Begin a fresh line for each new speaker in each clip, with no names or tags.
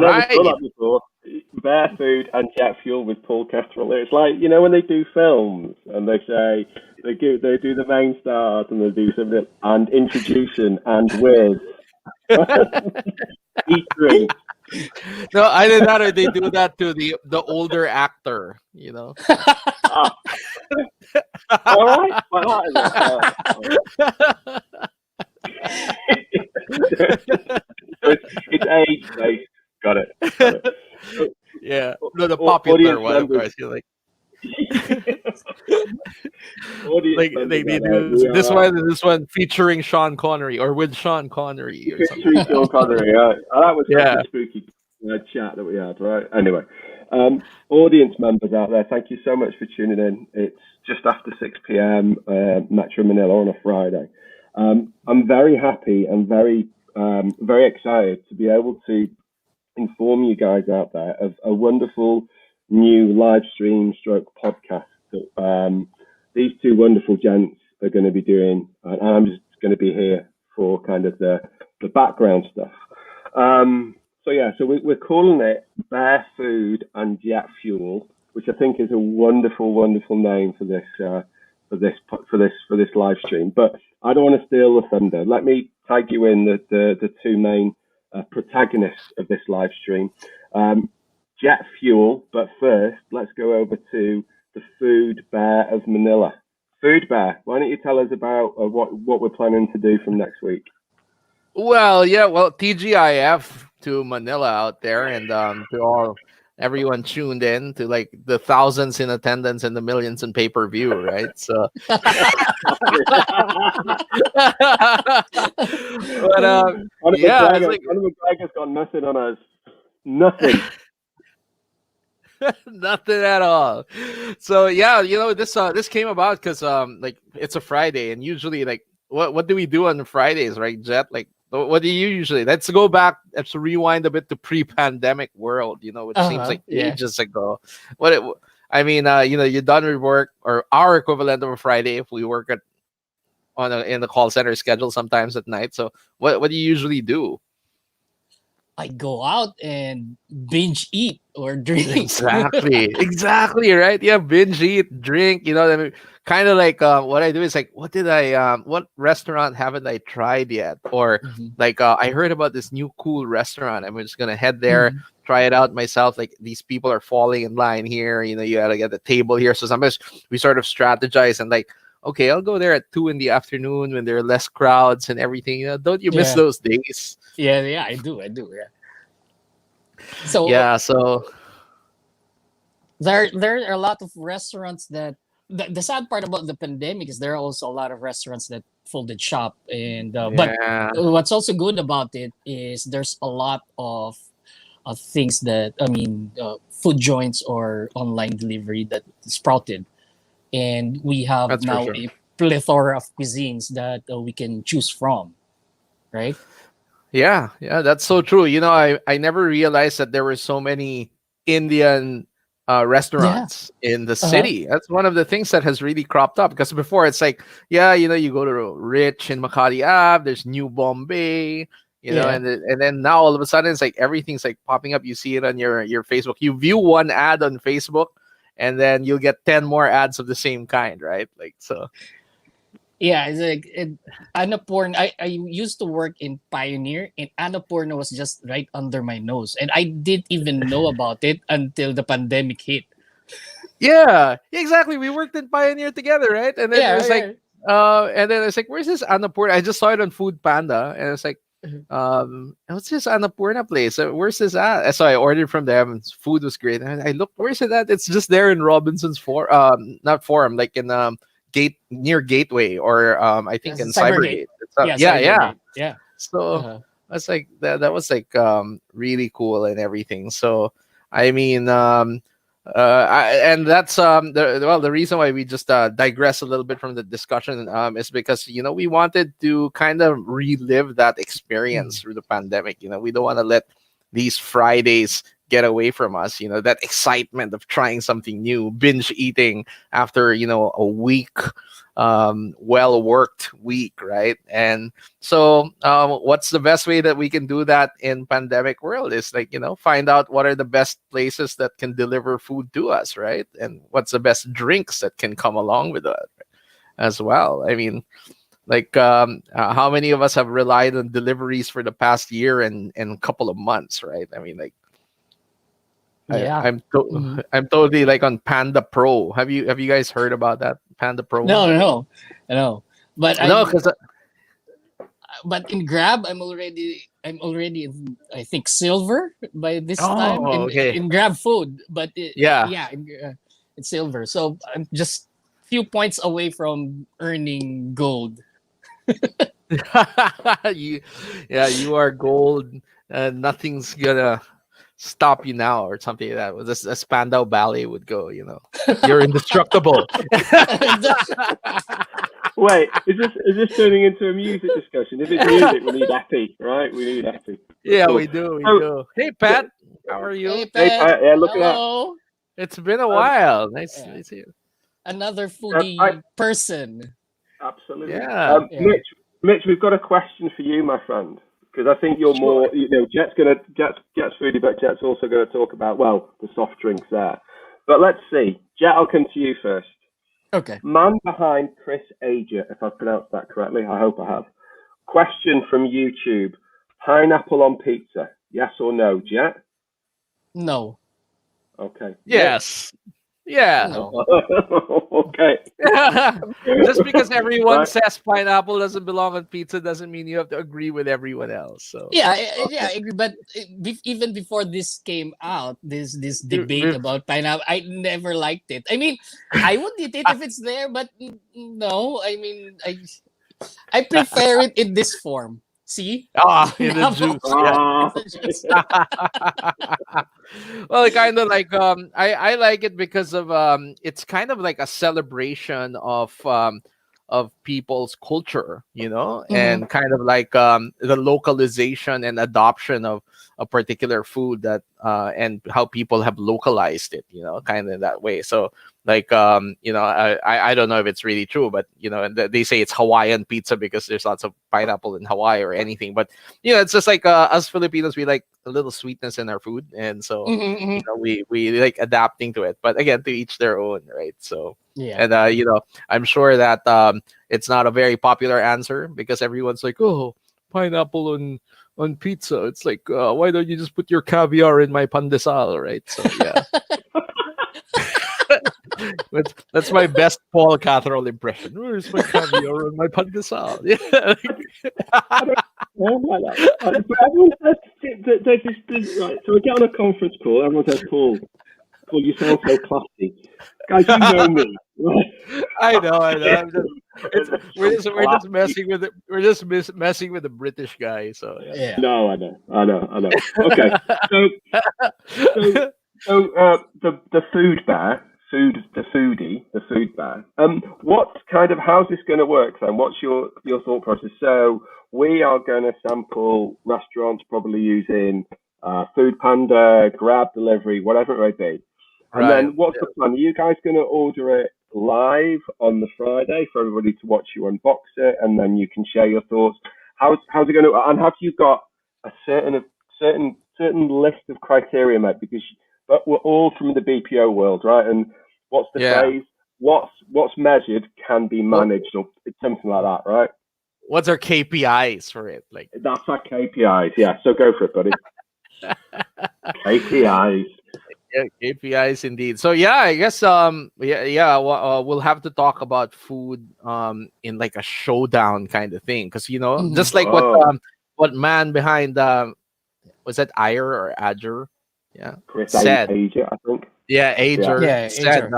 I never saw
Right.
that before. Bear Food and Jet Fuel with Paul Kestrel. It's like, you know, when they do films and they say they do the main stars and they do something and introduction and with featuring.
No, either that or they do that to the older actor, you know.
Ah, all right, like that is it. So it's age based. Got it. Got it. So,
Yeah. No, the popular
audience
one, of
members.
course. You're like
Audience
like
members
they
out there,
do
we are
this one featuring Sean Connery or with Sean Connery or something
history
like that.
Sean Connery. That was such
Yeah.
a spooky chat that we had, right? Anyway, audience members out there, thank you so much for tuning in. It's just after 6 p.m. Metro Manila on a Friday. I'm very happy and very excited to be able to inform you guys out there of a wonderful new live stream stroke podcast that these two wonderful gents are going to be doing. And I'm just going to be here for kind of the background stuff. So we're calling it Bear Food and Jet Fuel, which I think is a wonderful, wonderful name for this live stream. But I don't want to steal the thunder. Let me tag you in the two main protagonists of this live stream. Jet Fuel, but first, let's go over to the Food Bear of Manila. Food Bear, why don't you tell us about what we're planning to do from next week?
Well, yeah, well, TGIF to Manila out there, and to everyone tuned in, to like the thousands in attendance and the millions in pay-per-view, right? So but yeah, it's like
Conor McGregor's got nothing on us. Nothing.
nothing at all. So yeah, this came about because like it's a Friday, and usually like what do we do on Fridays, right, Jet? Like what do you usually? Let's go back. Let's rewind a bit to pre-pandemic world. Which seems like ages ago. I mean, you're done with work, or our equivalent of a Friday if we work in the call center schedule sometimes at night. So what do you usually do?
I go out and binge eat or drink.
Exactly, right? Yeah, binge eat, drink. I mean, kind of like what I do is like, what restaurant haven't I tried yet? Or like, I heard about this new cool restaurant. I'm just gonna head there, try it out myself. Like, these people are falling in line here. You gotta get the table here. So sometimes we sort of strategize and like, okay, I'll go there at 2 in the afternoon when there are less crowds and everything. Don't you miss those days?
Yeah, I do. Yeah. So there are a lot of restaurants that the sad part about the pandemic is there are also a lot of restaurants that folded shop, and but what's also good about it is there's a lot of things that food joints or online delivery that sprouted, and we have a plethora of cuisines that we can choose from, right?
Yeah, that's so true. I never realized that there were so many Indian restaurants in the city. That's one of the things that has really cropped up, because before it's like, you go to Rich in Makati Ave, there's New Bombay, and then now all of a sudden it's like everything's like popping up. You see it on your Facebook. You view one ad on Facebook, and then you'll get 10 more ads of the same kind, right? Like, so.
Yeah, it's like Annapurna. I used to work in Pioneer, and Annapurna was just right under my nose, and I didn't even know about it until the pandemic hit.
Yeah, exactly. We worked in Pioneer together, right? And then it's like, where's this Annapurna? I just saw it on Food Panda, and it's like, what's this Annapurna place? Where's this at? So I ordered from them. Food was great. And I looked, where's it at? It's just there in Robinson's not Forum, like in near Gateway, or I think in Cybergate.
Yeah.
So that's like that was like really cool and everything. So I mean, and that's the reason why we just digress a little bit from the discussion is because we wanted to kind of relive that experience through the pandemic. We don't want to let these Fridays get away from us, that excitement of trying something new, binge eating after a week well worked week, right? And so what's the best way that we can do that in pandemic world is like, find out what are the best places that can deliver food to us, right? And what's the best drinks that can come along with that as well. I mean, like how many of us have relied on deliveries for the past year and couple of months, right? I mean, like
Yeah.
I'm totally like on Panda Pro. Have you guys heard about that Panda Pro?
No. But
No, because
but in Grab, I'm already in, I think, silver by this time
okay.
in Grab food. But
Yeah.
in silver. So I'm just few points away from earning gold.
you are gold. Nothing's gonna stop you now or something like that. With this, a Spandau Ballet would go. You're indestructible.
Wait, is this turning into a music discussion? If it's music, we need happy, right? We need happy.
Yeah,
Cool.
we do. Hey, Pat, how are you?
Hey,
Hey,
Pat.
Pat, yeah, look at that.
Hello.
It's been a while. Nice
Yeah.
to see you.
Another foodie person.
Absolutely.
Yeah.
Mitch, we've got a question for you, my friend, because I think you're more, Jet's foodie, but Jet's also going to talk about, the soft drinks there. But let's see. Jet, I'll come to you first.
Okay.
Man behind Chris Ager, if I've pronounced that correctly, I hope I have. Question from YouTube. Pineapple on pizza, yes or no, Jet?
No.
Okay.
Yes. Yeah.
No.
Okay.
Just because everyone
Right.
says pineapple doesn't belong on pizza doesn't mean you have to agree with everyone else. So
Yeah, I agree. But even before this came out, this debate about pineapple, I never liked it. I mean, I would eat it if it's there, but no. I mean, I prefer it in this form. See?
in the juice. Yeah.
It's a juice.
Well, kind of like I like it because of it's kind of like a celebration of people's culture, and kind of like the localization and adoption of a particular food that and how people have localized it, kind of that way. So like I don't know if it's really true, but they say it's Hawaiian pizza because there's lots of pineapple in Hawaii or anything. But it's just like us Filipinos, we like a little sweetness in our food, and so we like adapting to it. But again, to each their own, right? So
Yeah.
and I'm sure that it's not a very popular answer because everyone's like, oh, pineapple on pizza. It's like, why don't you just put your caviar in my pandesal, right? So yeah. That's my best Paul Catherall impression. Where's my caviar on my pandesal? Yeah.
Everyone says, right, so we get on a conference call, everyone says, Paul, you sound so classy. Guys, you know me, right?
I know. We're just messing with it. We're just messing with the British guy. So yeah.
No, I know. Okay, so the food bar, the food bar. How's this going to work then? What's your thought process? So we are going to sample restaurants, probably using Food Panda, Grab delivery, whatever it may be. And then what's the plan? Are you guys going to order it live on the Friday for everybody to watch you unbox it, and then you can share your thoughts? How's it going to? And have you got a certain list of criteria, mate? But we're all from the BPO world, right? And what's the phrase? What's measured can be managed, or it's something like that, right?
What's our KPIs for it? Like
that's our KPIs. Yeah. So go for it, buddy. KPIs.
Yeah, KPIs indeed. So yeah, I guess we'll have to talk about food in like a showdown kind of thing, because just like what man behind was that Ayer or Adger? Yeah,
Chris
said.
Ager, I think.
Yeah, Ager said.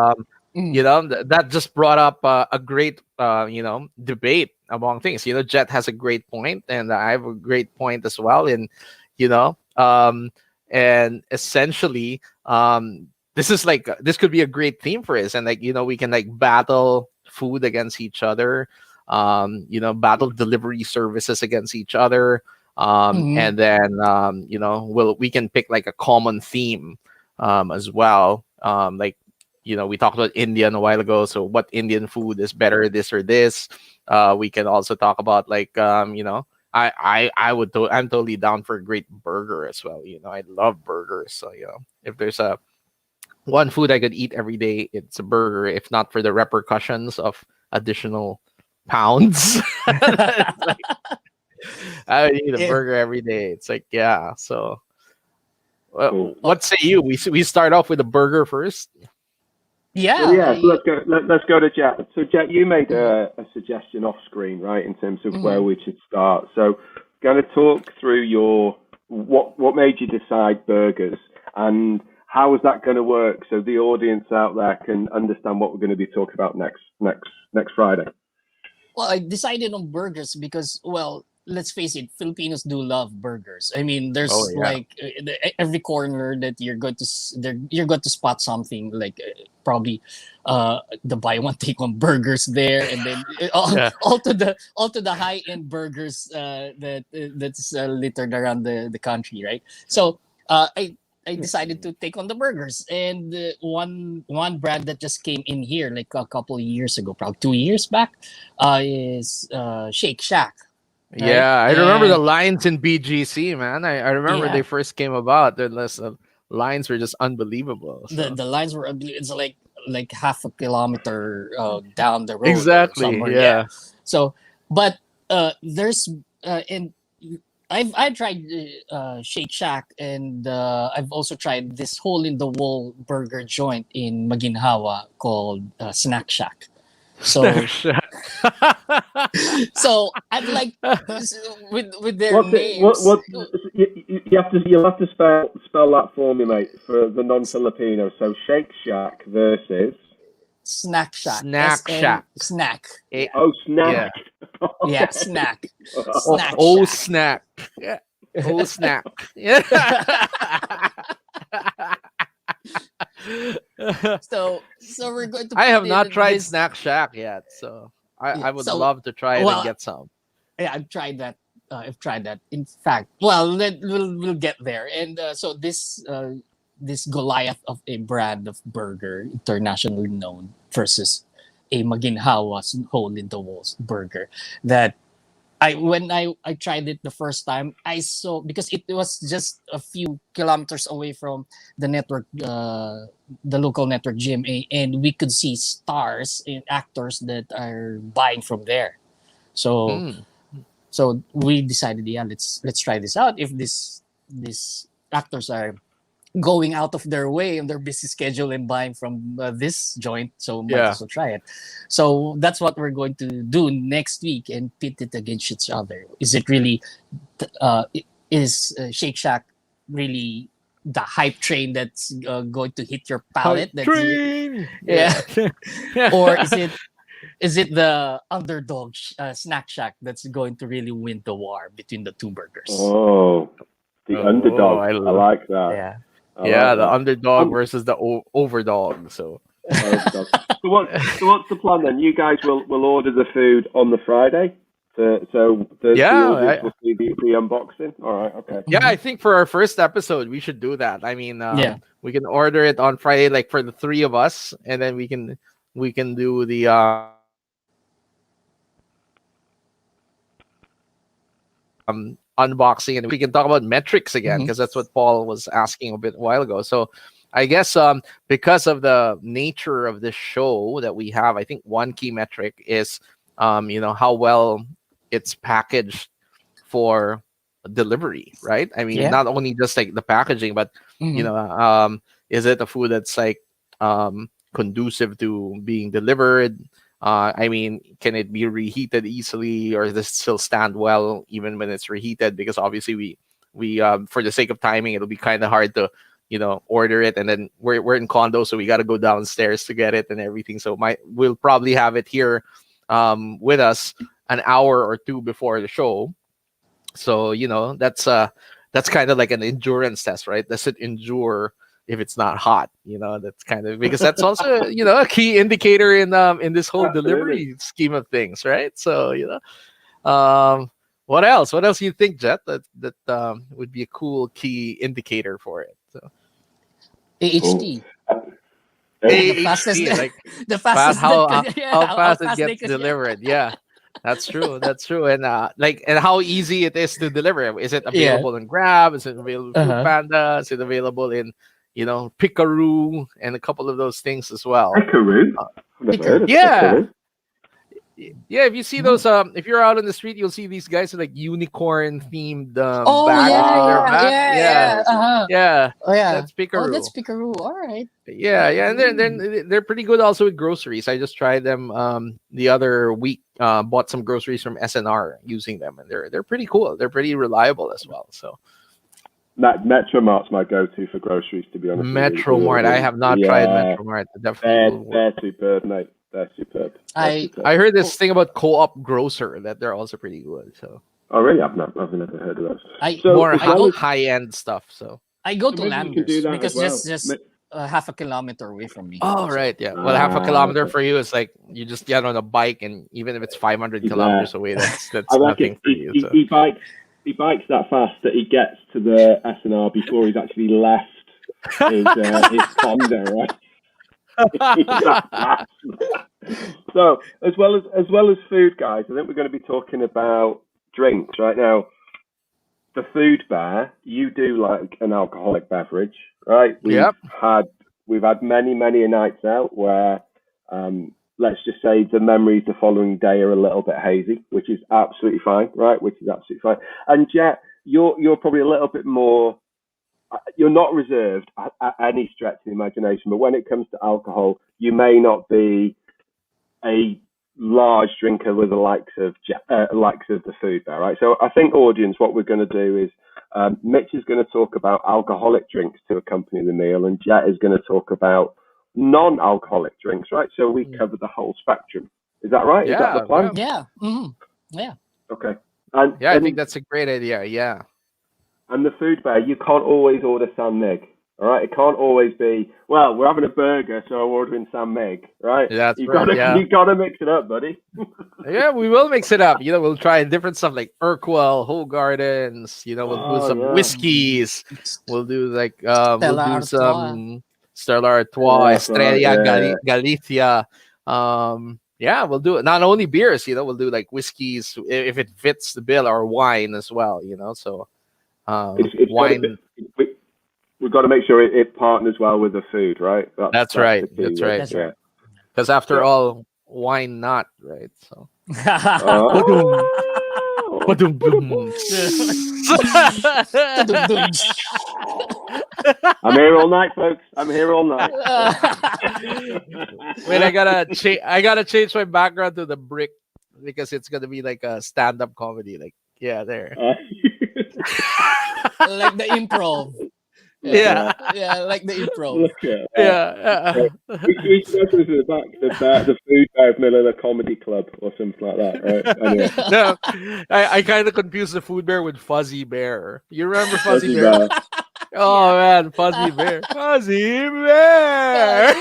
That just brought up a great debate among things. Jet has a great point, and I have a great point as well. And and essentially this could be a great theme for us, and we can like battle food against each other, battle delivery services against each other, and then we can pick like a common theme as well, like we talked about Indian a while ago. So what Indian food is better, this or this? We can also talk about like I'm totally down for a great burger as well. I love burgers. So if there's a one food I could eat every day, it's a burger. If not for the repercussions of additional pounds, it's like, I would eat a
Yeah.
burger every day. It's like, yeah. So,
Cool.
what say you? We start off with a burger first.
Well,
Yeah.
yeah. So let's go to Jet. So Jet, you made
Mhm,
a suggestion off screen, right, in terms of where
mhm.
we should start. So, going to talk through your what made you decide burgers, and how is that going to work so the audience out there can understand what we're going to be talking about next Friday.
Well, I decided on burgers because, well, let's face it, Filipinos do love burgers. I mean,
Oh
there's
yeah.
like every corner that you're going to spot something like probably the buy one take one burgers there, and then
Yeah.
all to the high end burgers that's littered around the country, right? So I decided to take on the burgers, and one brand that just came in here like a couple of years ago, probably 2 years back, is Shake Shack, right?
Yeah, I remember the
And
lines in BGC, man. I remember when they
yeah,
first came about. The lines were just unbelievable. So
the lines were it's like half a kilometer down the road or
exactly,
somewhere. Yeah.
yeah.
So, but there's and I tried Shake Shack, and I've also tried this hole in the wall burger joint in Maginhawa called Snack Shack.
Snack
So
Shack.
so I'm like with their
What's it? What?
names.
What? You'll have to spell that for me, mate, for the non-Filipino. So Shake Shack versus
Snack Shack.
Snack
SN
Shack.
snack.
Eh,
Yeah.
oh Snack.
yeah.
Yeah,
Okay.
snack.
Oh,
Snack
oh
Shack.
snack. Yeah. Oh snack. Yeah.
So we're going to
I
put
have
in
not tried
this.
Snack Shack yet, so
Yeah.
I would
So
love to try it and
well,
get some.
yeah, I've tried that. I've tried that. In fact, well, we'll get there. And so this Goliath of a brand of burger, internationally known, versus a Maginhawa's hole in the walls burger. That I tried it the first time, I saw, because it was just a few kilometers away from the network, the local network GMA, and we could see stars and actors that are buying from there. So
Mm.
so we decided, yeah, let's try this out. If these actors are going out of their way on their busy schedule and buying from this joint, so might
Yeah.
as well try it. So that's what we're going to do next week and pit it against each other. Is it really is Shake Shack really the hype train that's going to hit your palate?
Hype
That's
train.
yeah,
Yeah.
or is it the underdog Snack Shack that's going to really win the war between the two burgers?
Oh, the
Oh,
underdog. I like that.
Yeah.
I
yeah,
like
the
that.
underdog
Um,
versus the overdog. So
Overdog. So what's the plan then? You guys will order the food on the Friday. So the audience
yeah,
will see the unboxing. All right. Okay.
yeah, I
Mhm.
think for our first episode we should do that. I mean,
Yeah.
we can order it on Friday, like for the three of us, and then we can do the unboxing, and we can talk about metrics again
Mhm.
because that's what Paul was asking a bit while ago. So I guess because of the nature of this show that we have, I think one key metric is how well it's packaged for delivery, right? I mean,
Yeah.
not only just like the packaging, but you
Mhm.
know, is it a food that's like conducive to being delivered? I mean, can it be reheated easily, or does it still stand well even when it's reheated? Because obviously, we for the sake of timing, it'll be kind of hard to order it, and then we're in condo, so we got to go downstairs to get it and everything. So we'll probably have it here with us an hour or two before the show. So that's kind of like an endurance test, right? Does it endure if it's not hot? That's kind of, because that's also a key indicator in this whole
Absolutely.
delivery scheme of things, right? So what else? What else do you think, Jet? That would be a cool key indicator for it. So
Cool.
AHT. The fastest,
like
the fastest
how
how
fast it
fast they
gets
could.
delivered. Yeah, that's true. That's true. And and how easy it is to deliver. Is it
Yeah.
available in Grab? Is it available in Food
Uh-huh.
Panda? Is it available in Pickaroo and a couple of those things as well?
Pickaroo? I've never heard of
Yeah.
Pickaroo.
Yeah, if you see those, if you're out on the street, you'll see these guys with like unicorn themed
Oh
bags on their back.
yeah. Uh-huh.
Yeah,
Oh yeah.
that's Pickaroo.
That's Pickaroo. All right.
Yeah, and they're pretty good also with groceries. I just tried them the other week. Bought some groceries from SNR using them, and they're pretty cool. They're pretty reliable as well. So
Metro Mart's my go-to for groceries, to be honest.
Metro Mart, I have not tried Metro Mart.
They're superb, mate. They're superb.
I heard this thing about Co-op Grocer that they're also pretty good. So
oh really? I've never heard of those.
More high end stuff. So
I go to
maybe we can
Landers
do that
because
as well.
just half a kilometer away from me.
oh right, yeah. Well, half a kilometer for you is like you just get on a bike, and even if it's 500 kilometers away, that's nothing for you. So.
He bikes that fast that he gets to the SNR before he's actually left his condo, right? So as well as food, guys, I think we're going to be talking about drinks right now. The food bar, you do like an alcoholic beverage, right? We've had many nights out where let's just say the memories the following day are a little bit hazy, which is absolutely fine, right? Which is absolutely fine. And Jet, you're probably a little bit more. You're not reserved at any stretch of the imagination, but when it comes to alcohol, you may not be a large drinker with the likes of the food bar, right? So I think, audience, what we're going to do is Mitch is going to talk about alcoholic drinks to accompany the meal, and Jet is going to talk about non-alcoholic drinks, right? So we cover the whole spectrum. Is that right? Is that the plan?
Yeah. Mm-hmm. Yeah.
Okay.
I think that's a great idea. Yeah.
And the food bar, you can't always order San Mig, all right? It can't always be, well, we're having a burger, so I'm ordering San Mig, right?
That's
You've got to mix it up, buddy.
Yeah, we will mix it up. We'll try different stuff like Urquell, Whole Gardens. We'll do some whiskeys. We'll do like some Stella Artois, Estrella Galicia. Yeah, we'll do it. Not only beers, we'll do like whiskeys if it fits the bill, or wine as well. So. Wine.
We've got to make sure it partners well with the food, right?
That's right. Because after all, wine not, right? So. I'm
here all night, folks. I'm here all night.
Wait, I gotta change my background to the brick because it's gonna be like a stand-up comedy. Like, yeah, there.
Like the improv.
Yeah,
like the improv.
We should go to the back, the food bar of Manila Comedy Club or something like that, right? Anyway.
No, I kind of confused the food bear with Fuzzy Bear. You remember Fuzzy Bear? Oh man, Fuzzy Bear. Fuzzy Bear.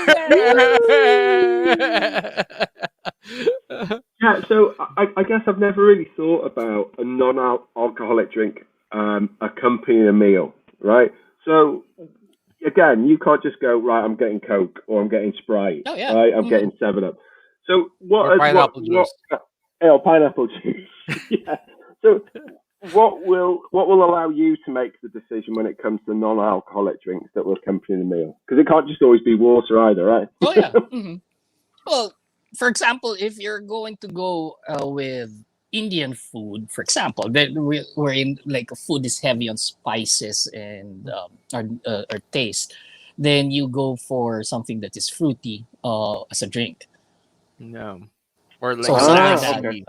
Yeah, so I guess I've never really thought about a non-alcoholic drink accompanying a meal, right? So again, you can't just go, right, I'm getting Coke or I'm getting Sprite, right? I'm getting 7-Up. So pineapple juice. Pineapple juice. Yeah. So what will allow you to make the decision when it comes to non-alcoholic drinks that will accompany the meal? Because it can't just always be water either, right?
Oh yeah. Mm-hmm. Well, for example, if you're going to go with Indian food, for example, that we're in like food is heavy on spices and our taste, then you go for something that is fruity as a drink.
No, or like
lassi.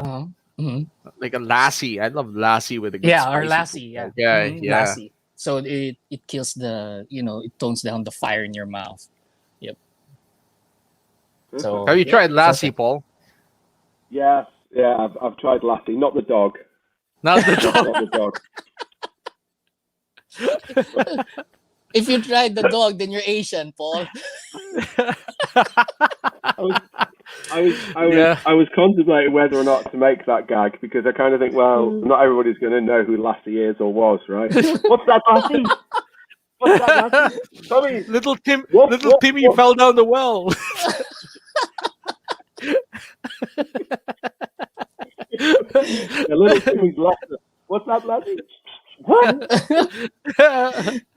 Like a lassi. I love lassi with a good
or lassi.
Yeah.
Lassi. So it kills it tones down the fire in your mouth. Yep. So
have you tried lassi, Paul?
Yes. Yeah, I've tried lassi, not the dog.
Not the dog.
Not
the dog. If you tried the dog, then you're Asian, Paul.
I was contemplating whether or not to make that gag because I kind of think, well, not everybody's going to know who Lassie is or was, right? What's that, Lassie? What's that, Lassie? Tommy,
little Timmy fell down the well.
Little Timmy's laughter. What's that, Lassie?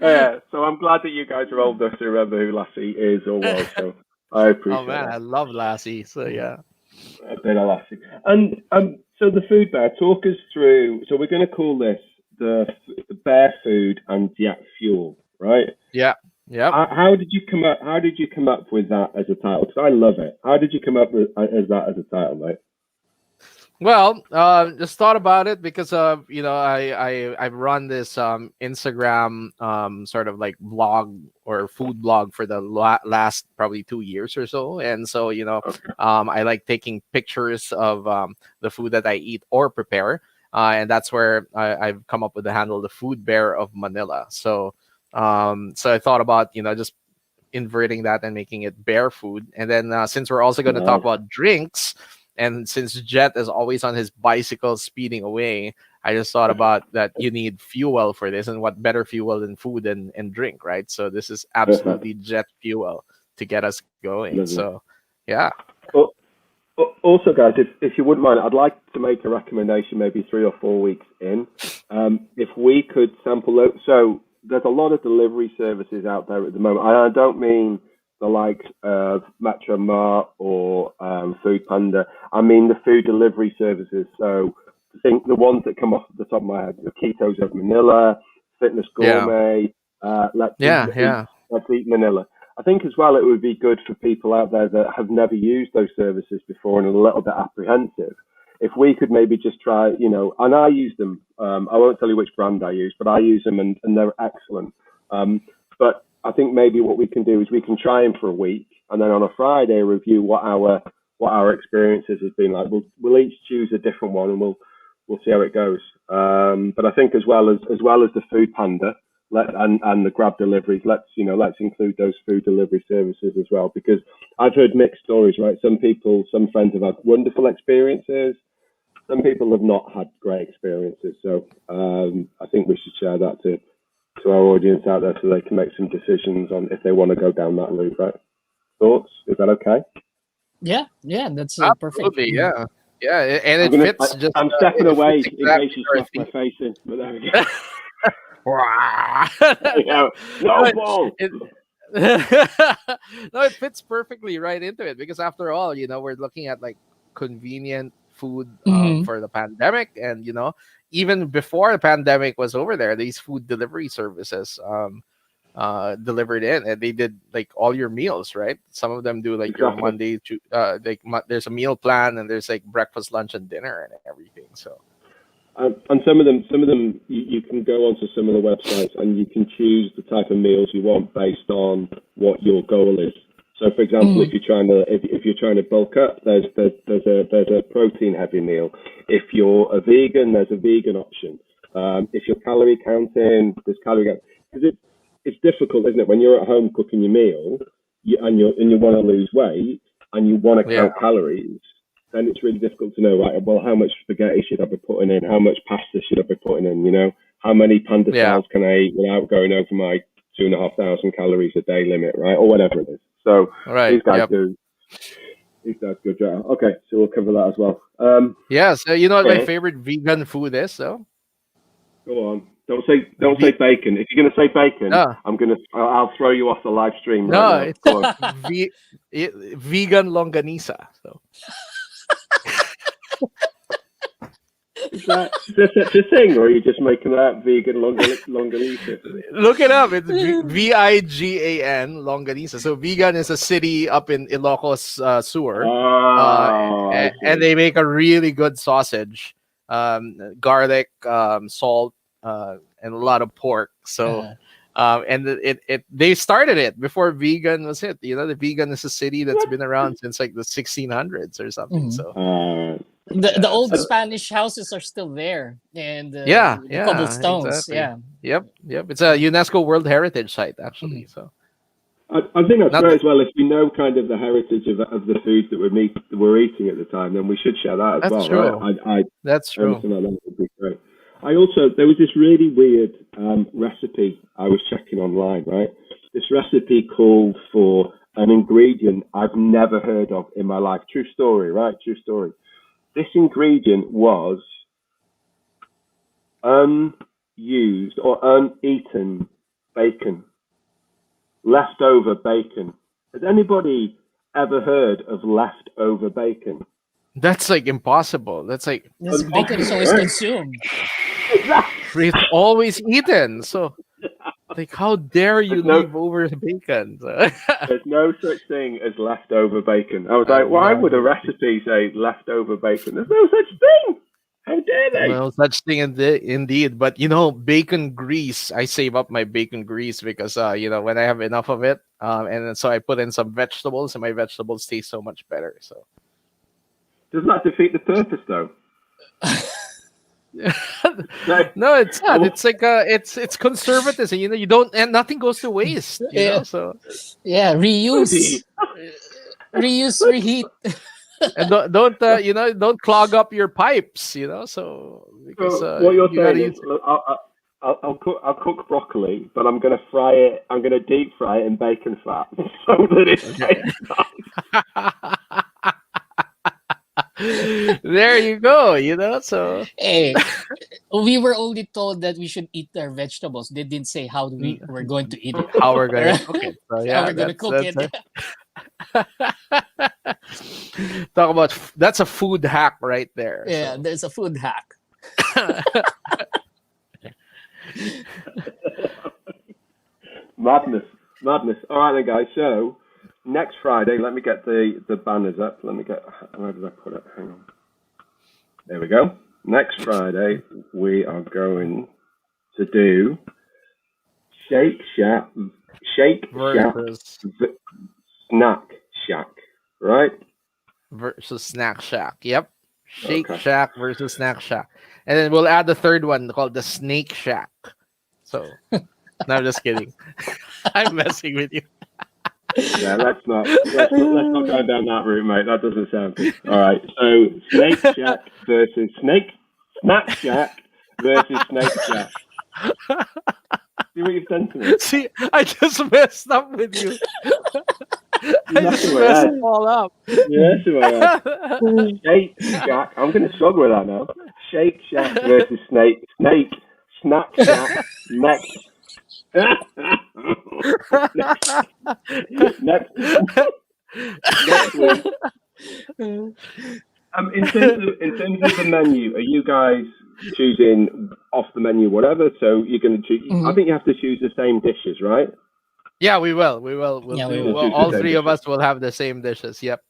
Yeah, so I'm glad that you guys are old enough to remember who Lassie is or was. So I appreciate
Oh man,
that.
I love Lassie. So yeah.
A bit of Lassie. And so the food bear, talk us through. So we're going to call this the bear food and jet fuel, right?
Yeah. Yeah.
How did you come up? How did you come up with that as a title? Because I love it. How did you come up with as that as a title, mate?
Well, just thought about it because I run this Instagram sort of like blog or food blog for the last probably 2 years or so, and so I like taking pictures of the food that I eat or prepare, and that's where I've come up with the handle, the Food Bear of Manila. So I thought about just inverting that and making it bear food, and then since we're also going to talk about drinks. And since Jet is always on his bicycle speeding away, I just thought about that you need fuel for this, and what better fuel than food and drink, right? So this is absolutely jet fuel to get us going. So, yeah.
Also, guys, if you wouldn't mind, I'd like to make a recommendation maybe 3 or 4 weeks in. If we could sample, so there's a lot of delivery services out there at the moment. I don't mean the likes of Metro Mart or Food Panda. I mean the food delivery services. So I think the ones that come off the top of my head, the Ketos of Manila, Fitness Gourmet, Let's Eat Manila. I think as well it would be good for people out there that have never used those services before and are a little bit apprehensive. If we could maybe just try, and I use them. I won't tell you which brand I use, but I use them and they're excellent. But I think maybe what we can do is we can try them for a week, and then on a Friday review what our experiences has been like. We'll each choose a different one, and we'll see how it goes. But I think as well as the Food Panda and the Grab deliveries, let's include those food delivery services as well, because I've heard mixed stories. Right, some friends have had wonderful experiences. Some people have not had great experiences. So I think we should share that to our audience out there so they can make some decisions on if they want to go down that route, right? Thoughts? Is that okay?
Yeah, that's perfect.
Yeah, and it fits.
I'm stepping away in case you smash my face in, but there we go. No ball.
No, it fits perfectly right into it because after all, we're looking at like convenient food for the pandemic, and even before the pandemic was over there, these food delivery services delivered in, and they did like all your meals, right? Some of them do like your Monday to there's a meal plan, and there's like breakfast, lunch, and dinner and everything. So
and some of them you can go onto some of the websites and you can choose the type of meals you want based on what your goal is. So, for example, if you're trying to bulk up, there's a protein heavy meal. If you're a vegan, there's a vegan option. If you're calorie counting, there's calorie counting. Because it's difficult, isn't it, when you're at home cooking your meal, and you want to lose weight and you want to count calories, then it's really difficult to know, right? Well, how much spaghetti should I be putting in? How much pasta should I be putting in? How many panda stars can I eat without going over my 2,500 calories a day limit, right? Or whatever it is. So these guys do a good job. Okay, so we'll cover that as well.
So you know what my favorite vegan food is, though?
Go on. Don't say bacon. If you're going to say bacon, I'll throw you off the live stream right now.
It's vegan longanisa. So.
Is that such a thing, or are you just making that vegan longanisa?
Look it up. It's Vigan longanisa. So Vigan is a city up in Ilocos Sur, and they make a really good sausage, garlic, salt, and a lot of pork. So. And they started it before vegan was hit. The vegan is a city that's been around since like the 1600s or something. So
the old Spanish houses are still there, and the cobblestones.
Exactly. Yep. It's a UNESCO World Heritage Site actually. So
I think that's great as well. If we know kind of the heritage of the foods that we're eating at the time, then we should share that as well.
True.
Right?
That's true.
That would be great. There was this really weird recipe I was checking online, right? This recipe called for an ingredient I've never heard of in my life. True story, right? True story. This ingredient was unused or uneaten bacon, leftover bacon. Has anybody ever heard of leftover bacon?
That's like impossible. That's like
This bacon is always
right?
consumed.
it's always eaten. So like, how dare you
There's no,
leave over the bacon? So,
there's no such thing as leftover bacon. I was like, why would a recipe say leftover bacon? There's no such thing. How dare they?
no such thing indeed. But bacon grease. I save up my bacon grease because when I have enough of it, and then so I put in some vegetables, and my vegetables taste so much better. So
Doesn't that defeat the purpose, though?
no, it's not. It's like it's conservatism. You don't, and nothing goes to waste. So
reuse, reheat.
and don't clog up your pipes. So because
what you're saying is, I'll cook broccoli, but I'm going to fry it. I'm going to deep fry it in bacon fat so that it tastes nice.
There you go. So
hey, we were only told that we should eat our vegetables. They didn't say how we're going to eat it.
How we're going to cook it. So yeah,
how we're going to cook it.
Talk about that's a food hack right there.
Yeah,
so.
there's a food hack.
Madness. All right then, guys. So next Friday, let me get the banners up. Where did I put it? Hang on. There we go. Next Friday, we are going to do Shake Shack Snack Shack, right?
Versus Snack Shack. Yep. Shake Shack versus Snack Shack. And then we'll add the third one called the Snake Shack. So, no, I'm just kidding. I'm messing with you.
Yeah, let's not go down that route, mate. That doesn't sound good. All right. So Snake Shack versus Snack Shack versus Snake Shack. See what you've done to me.
See, I just messed up with you. I just messed it all up.
Yeah, Shake Shack. I'm going to struggle with that now. Shake Shack versus Snack Shack. Next week. In terms of the menu, are you guys choosing off the menu, whatever? So you're going to choose. I think you have to choose the same dishes, right?
Yeah, we will. We will. All three of us will have the same dishes. Yep.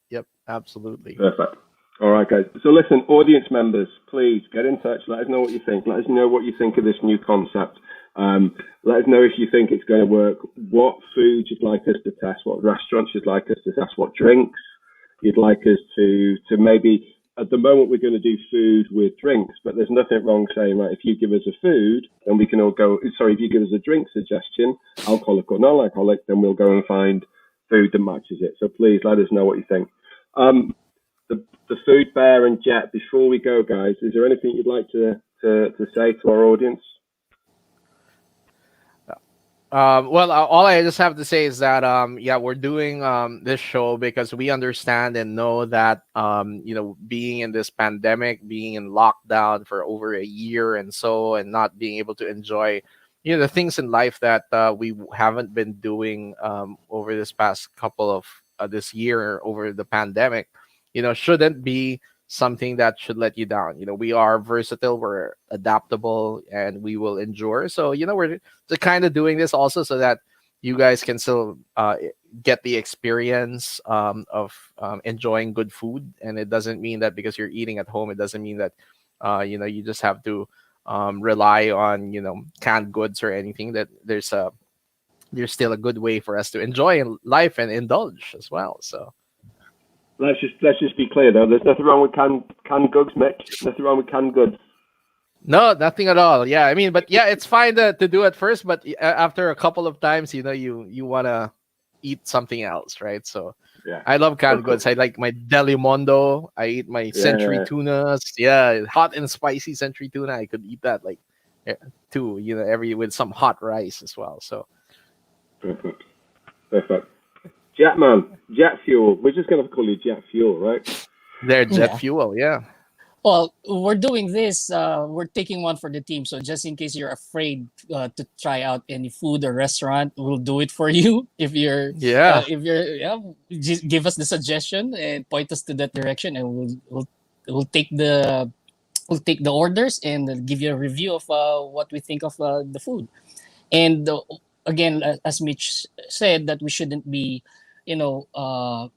Absolutely.
Perfect. All right, guys. So listen, audience members, please get in touch. Let us know what you think. Let us know what you think of this new concept. Let us know if you think it's going to work, what foods you'd like us to test, what restaurants you'd like us to test, what drinks you'd like us to maybe. At the moment, we're going to do food with drinks, but there's nothing wrong saying, right, if you give us a food, then we can all go, if you give us a drink suggestion, alcoholic or non-alcoholic, then we'll go and find food that matches it. So please let us know what you think. The Food Bear and Jet, before we go, guys, is there anything you'd like to say to our audience?
Well, all I just have to say is that we're doing this show because we understand and know that being in this pandemic, being in lockdown for over a year and not being able to enjoy the things in life that we haven't been doing over this past couple of this year over the pandemic, shouldn't be something that should let you down. We are versatile, we're adaptable, and we will endure. So we're kind of doing this also so that you guys can still get the experience of enjoying good food. And it doesn't mean that because you're eating at home, it doesn't mean that you just have to rely on canned goods or anything. That there's still a good way for us to enjoy life and indulge as well. So
let's just be clear though. There's nothing wrong with canned goods, Mitch. Nothing wrong with canned goods.
No, nothing at all. Yeah, I mean, but yeah, it's fine to do it first, but after a couple of times, you want to eat something else, right? So yeah, I love canned goods. I like my Delimondo. I eat my Century tunas. Yeah, hot and spicy Century tuna. I could eat that like too. Every with some hot rice as well. So
perfect. Jet fuel. We're just gonna call you jet fuel, right?
they're jet fuel, yeah.
Well, we're doing this. We're taking one for the team. So just in case you're afraid to try out any food or restaurant, we'll do it for you. Just give us the suggestion and point us to that direction, and we'll take the orders and give you a review of what we think of the food. And again, as Mitch said, that we shouldn't be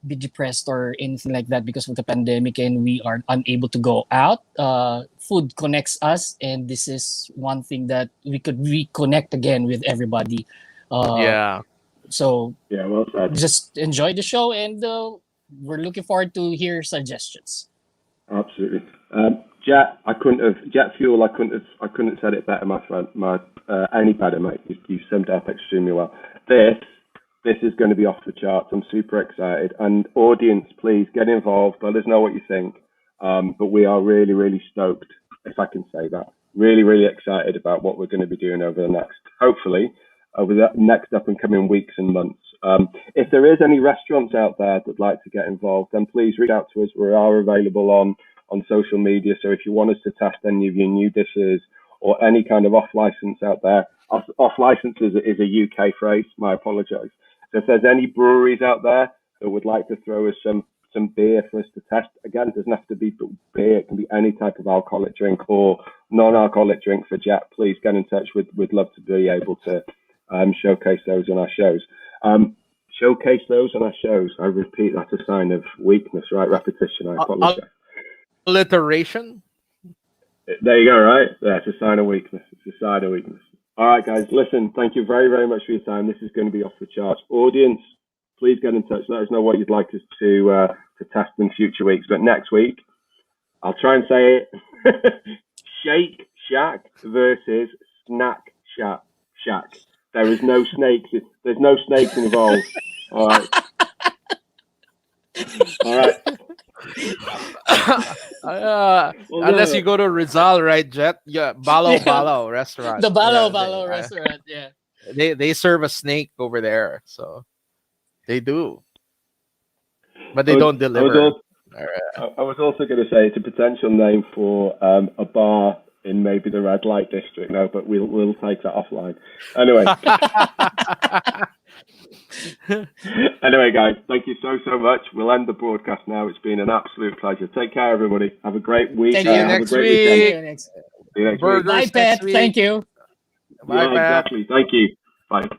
depressed or anything like that because of the pandemic and we are unable to go out. Food connects us, and this is one thing that we could reconnect again with everybody. So
well said.
Just enjoy the show, and we're looking forward to hear suggestions.
Absolutely. Jet fuel. I couldn't have said it better, my friend. Any better, mate. You summed it up extremely well. This is going to be off the charts. I'm super excited. And audience, please get involved. Let us know what you think. But we are really, really stoked, if I can say that. Really, really excited about what we're going to be doing over the next up and coming weeks and months. If there is any restaurants out there that'd like to get involved, then please reach out to us. We are available on social media. So if you want us to test any of your new dishes or any kind of off license out there, off license is a UK phrase. My apologies. So if there's any breweries out there that would like to throw us some beer for us to test, again, it doesn't have to be beer. It can be any type of alcoholic drink or non-alcoholic drink for Jet. Please get in touch. We'd love to be able to showcase those on our shows. Showcase those on our shows. I repeat, that's a sign of weakness, right? Repetition. I apologize.
Alliteration.
There you go, right? Yeah, it's a sign of weakness. All right, guys, listen, thank you very, very much for your time. This is going to be off the charts. Audience, please get in touch. Let us know what you'd like us to test in future weeks. But next week, I'll try and say it. Shake Shack versus Snack Shack. There is no snakes. There's no snakes involved. All right.
Unless you go to Rizal, right, Jet? Yeah, Balo restaurant.
The Balo restaurant, yeah.
They serve a snake over there, so they do, but they don't deliver.
I was also going to say it's a potential name for a bar in maybe the red light district. No, but we'll take that offline. Anyway. Anyway, guys, thank you so much. We'll end the broadcast now. It's been an absolute pleasure. Take care, everybody. Have a great week.
See you next week.
Bye, Pat. Thank you.
Bye, Pat.
Exactly. Thank you. Bye.